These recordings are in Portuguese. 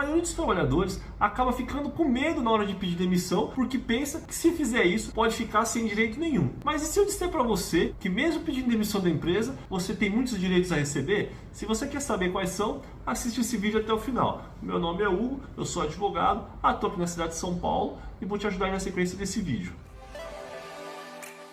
maioria dos trabalhadores acaba ficando com medo na hora de pedir demissão, porque pensa que se fizer isso pode ficar sem direito nenhum. Mas e se eu disser para você que mesmo pedindo demissão da empresa, você tem muitos direitos a receber? Se você quer saber quais são, assiste esse vídeo até o final. Meu nome é Hugo, eu sou advogado, atuo aqui na cidade de São Paulo e vou te ajudar aí na sequência desse vídeo.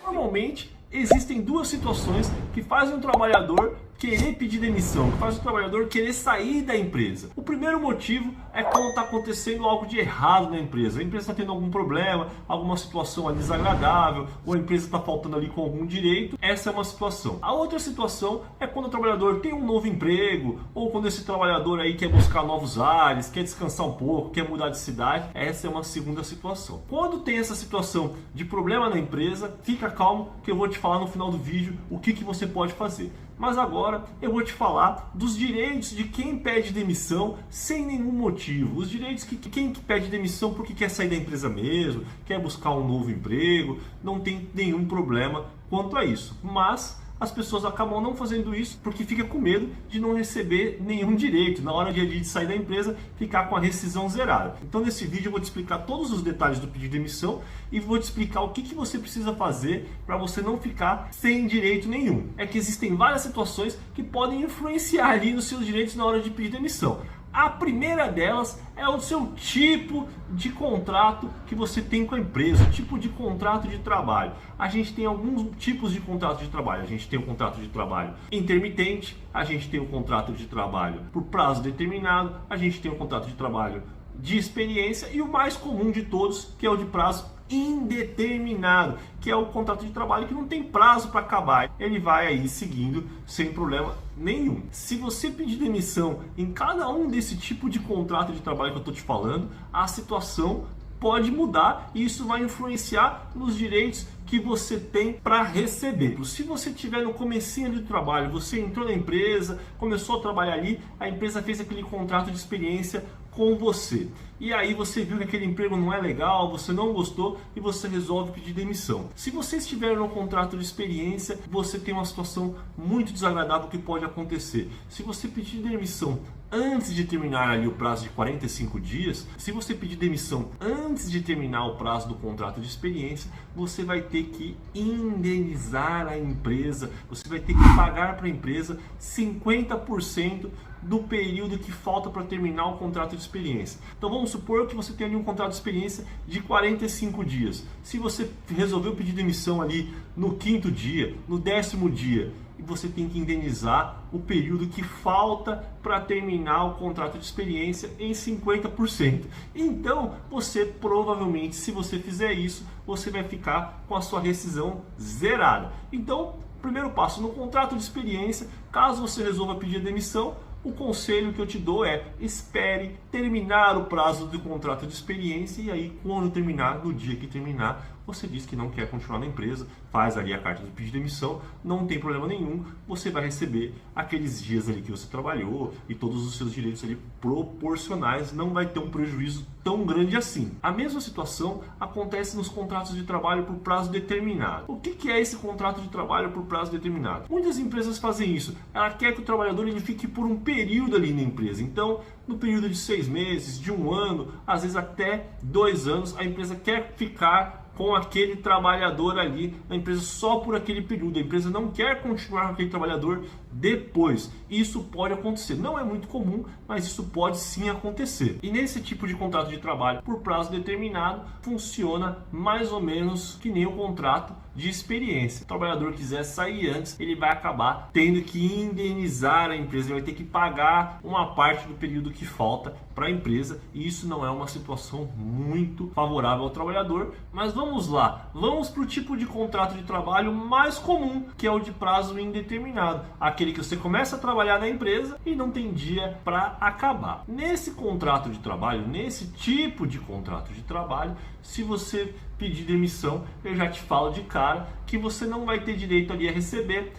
Normalmente, existem duas situações que fazem um trabalhador querer pedir demissão, que faz o trabalhador querer sair da empresa. O primeiro motivo é quando está acontecendo algo de errado na empresa. A empresa está tendo algum problema, alguma situação ali desagradável, ou a empresa está faltando ali com algum direito. Essa é uma situação. A outra situação é quando o trabalhador tem um novo emprego, ou quando esse trabalhador aí quer buscar novos ares, quer descansar um pouco, quer mudar de cidade. Essa é uma segunda situação. Quando tem essa situação de problema na empresa, fica calmo que eu vou te falar no final do vídeo o que você pode fazer. Mas agora eu vou te falar dos direitos de quem pede demissão sem nenhum motivo. Os direitos que quem pede demissão porque quer sair da empresa mesmo, quer buscar um novo emprego, não tem nenhum problema quanto a isso. Mas as pessoas acabam não fazendo isso porque fica com medo de não receber nenhum direito. Na hora de sair da empresa, ficar com a rescisão zerada. Então nesse vídeo eu vou te explicar todos os detalhes do pedido de demissão e vou te explicar o que você precisa fazer para você não ficar sem direito nenhum. É que existem várias situações que podem influenciar ali nos seus direitos na hora de pedir demissão. A primeira delas é o seu tipo de contrato que você tem com a empresa, o tipo de contrato de trabalho. A gente tem alguns tipos de contrato de trabalho. A gente tem o contrato de trabalho intermitente, a gente tem o contrato de trabalho por prazo determinado, a gente tem o contrato de trabalho de experiência e o mais comum de todos, que é o de prazo indeterminado, que é o contrato de trabalho que não tem prazo para acabar. Ele vai aí seguindo sem problema nenhum. Se você pedir demissão em cada um desse tipo de contrato de trabalho que eu estou te falando, a situação pode mudar e isso vai influenciar nos direitos que você tem para receber. Se você estiver no comecinho do trabalho, você entrou na empresa, começou a trabalhar ali, a empresa fez aquele contrato de experiência com você. E aí você viu que aquele emprego não é legal, você não gostou e você resolve pedir demissão. Se você estiver no contrato de experiência, você tem uma situação muito desagradável que pode acontecer. Se você pedir demissão antes de terminar ali o prazo de 45 dias, se você pedir demissão antes de terminar o prazo do contrato de experiência, você vai ter que indenizar a empresa, você vai ter que pagar para a empresa 50% do período que falta para terminar o contrato de experiência. Então vamos supor que você tem ali um contrato de experiência de 45 dias. Se você resolveu pedir demissão ali no 5º dia, no 10º dia, e você tem que indenizar o período que falta para terminar o contrato de experiência em 50%. Então, você provavelmente, se você fizer isso, você vai ficar com a sua rescisão zerada. Então, primeiro passo, no contrato de experiência, caso você resolva pedir demissão, o conselho que eu te dou é: espere terminar o prazo do contrato de experiência e aí quando terminar, no dia que terminar, você diz que não quer continuar na empresa, faz ali a carta de pedido de demissão, não tem problema nenhum, você vai receber aqueles dias ali que você trabalhou e todos os seus direitos ali proporcionais, não vai ter um prejuízo tão grande assim. A mesma situação acontece nos contratos de trabalho por prazo determinado. O que é esse contrato de trabalho por prazo determinado? Muitas empresas fazem isso, ela quer que o trabalhador ele fique por um período ali na empresa, então no período de 6 meses, de 1 ano, às vezes até 2 anos, a empresa quer ficar com aquele trabalhador ali na empresa só por aquele período. A empresa não quer continuar com aquele trabalhador depois. Isso pode acontecer. Não é muito comum, mas isso pode sim acontecer. E nesse tipo de contrato de trabalho por prazo determinado, funciona mais ou menos que nem o contrato de experiência. Se o trabalhador quiser sair antes, ele vai acabar tendo que indenizar a empresa, ele vai ter que pagar uma parte do período que falta para a empresa, e isso não é uma situação muito favorável ao trabalhador. Mas vamos lá, vamos para o tipo de contrato de trabalho mais comum, que é o de prazo indeterminado, aquele que você começa a trabalhar na empresa e não tem dia para acabar. Nesse contrato de trabalho, nesse tipo de contrato de trabalho, se você pedir demissão, eu já te falo de cara que você não vai ter direito ali a receber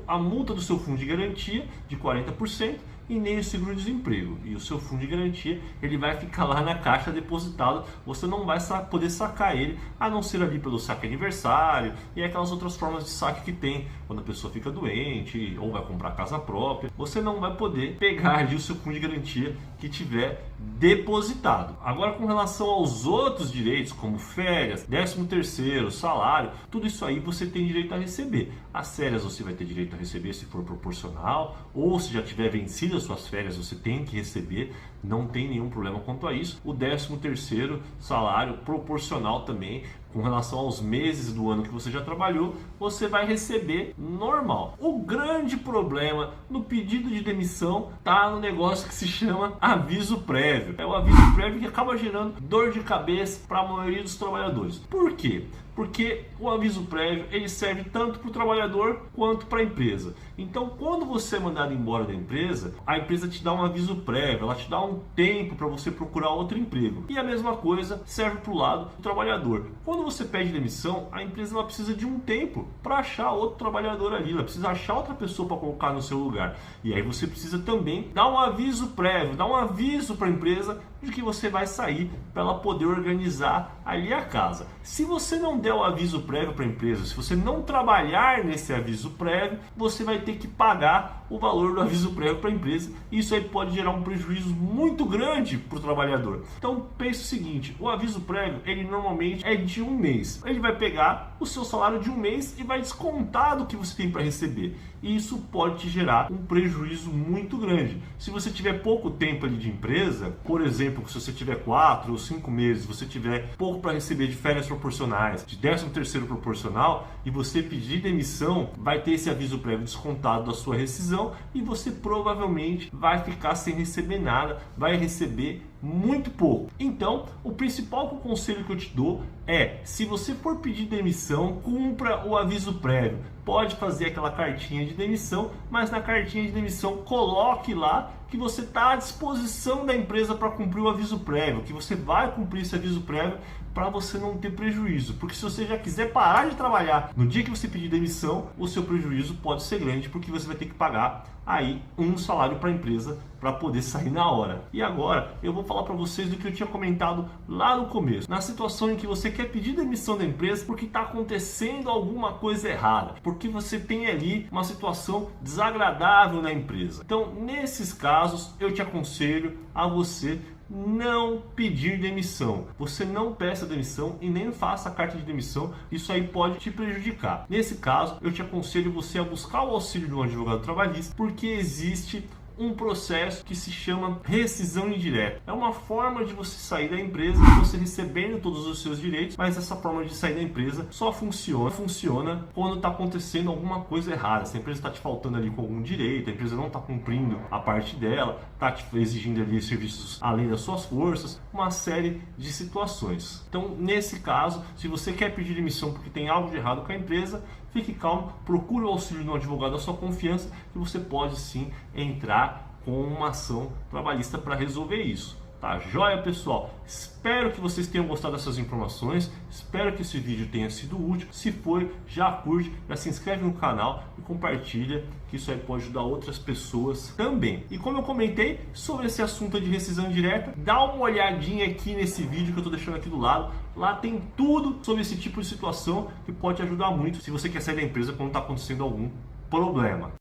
a multa do seu fundo de garantia de 40% e nem o seguro-desemprego. E o seu fundo de garantia, ele vai ficar lá na caixa depositado, você não vai poder sacar ele, a não ser ali pelo saque aniversário e aquelas outras formas de saque que tem, quando a pessoa fica doente ou vai comprar casa própria, você não vai poder pegar ali o seu fundo de garantia que tiver depositado. Agora, com relação aos outros direitos, como férias, 13º, salário, tudo isso aí você tem direito a receber. As férias você vai ter direito a receber se for proporcional, ou se já tiver vencido as suas férias, você tem que receber, não tem nenhum problema quanto a isso. O 13º salário proporcional também, com relação aos meses do ano que você já trabalhou, você vai receber normal. O grande problema no pedido de demissão está no negócio que se chama aviso prévio. É o aviso prévio que acaba gerando dor de cabeça para a maioria dos trabalhadores. Por quê? Porque o aviso prévio ele serve tanto para o trabalhador quanto para a empresa. Então, quando você é mandado embora da empresa, a empresa te dá um aviso prévio, ela te dá um tempo para você procurar outro emprego. E a mesma coisa serve para o lado do trabalhador. Quando você pede demissão, a empresa ela precisa de um tempo para achar outro trabalhador ali, ela precisa achar outra pessoa para colocar no seu lugar. E aí você precisa também dar um aviso prévio, dar um aviso para a empresa de que você vai sair para ela poder organizar ali a casa. Se você não der o aviso prévio para a empresa, se você não trabalhar nesse aviso prévio, você vai ter que pagar o valor do aviso prévio para a empresa. Isso aí pode gerar um prejuízo muito grande para o trabalhador. Então pense o seguinte, o aviso prévio ele normalmente é de um mês. Ele vai pegar o seu salário de um mês e vai descontar do que você tem para receber. E isso pode te gerar um prejuízo muito grande. Se você tiver pouco tempo ali de empresa, por exemplo, se você tiver 4 ou 5 meses, você tiver pouco para receber de férias proporcionais, de 13º proporcional, e você pedir demissão, vai ter esse aviso prévio descontado da sua rescisão e você provavelmente vai ficar sem receber nada, vai receber muito pouco. Então, o principal conselho que eu te dou é, se você for pedir demissão, cumpra o aviso prévio. Pode fazer aquela cartinha de demissão, mas na cartinha de demissão coloque lá que você está à disposição da empresa para cumprir o aviso prévio, que você vai cumprir esse aviso prévio para você não ter prejuízo. Porque se você já quiser parar de trabalhar no dia que você pedir demissão, o seu prejuízo pode ser grande, porque você vai ter que pagar aí um salário para a empresa para poder sair na hora. E agora eu vou falar para vocês do que eu tinha comentado lá no começo. Na situação em que você quer pedir demissão da empresa porque está acontecendo alguma coisa errada, porque você tem ali uma situação desagradável na empresa. Então, nesses casos, eu te aconselho a você não pedir demissão. Você não peça demissão e nem faça a carta de demissão. Isso aí pode te prejudicar. Nesse caso, eu te aconselho você a buscar o auxílio de um advogado trabalhista, porque existe um processo que se chama rescisão indireta. É uma forma de você sair da empresa, você recebendo todos os seus direitos, mas essa forma de sair da empresa só funciona quando está acontecendo alguma coisa errada. Se a empresa está te faltando ali com algum direito, a empresa não está cumprindo a parte dela, está te exigindo ali serviços além das suas forças, uma série de situações. Então, nesse caso, se você quer pedir demissão porque tem algo de errado com a empresa, fique calmo, procure o auxílio de um advogado da sua confiança, que você pode sim entrar com uma ação trabalhista para resolver isso. Tá joia, pessoal? Espero que vocês tenham gostado dessas informações, espero que esse vídeo tenha sido útil. Se foi, já curte, já se inscreve no canal e compartilha, que isso aí pode ajudar outras pessoas também. E como eu comentei sobre esse assunto de rescisão indireta, dá uma olhadinha aqui nesse vídeo que eu estou deixando aqui do lado. Lá tem tudo sobre esse tipo de situação que pode te ajudar muito se você quer sair da empresa quando está acontecendo algum problema.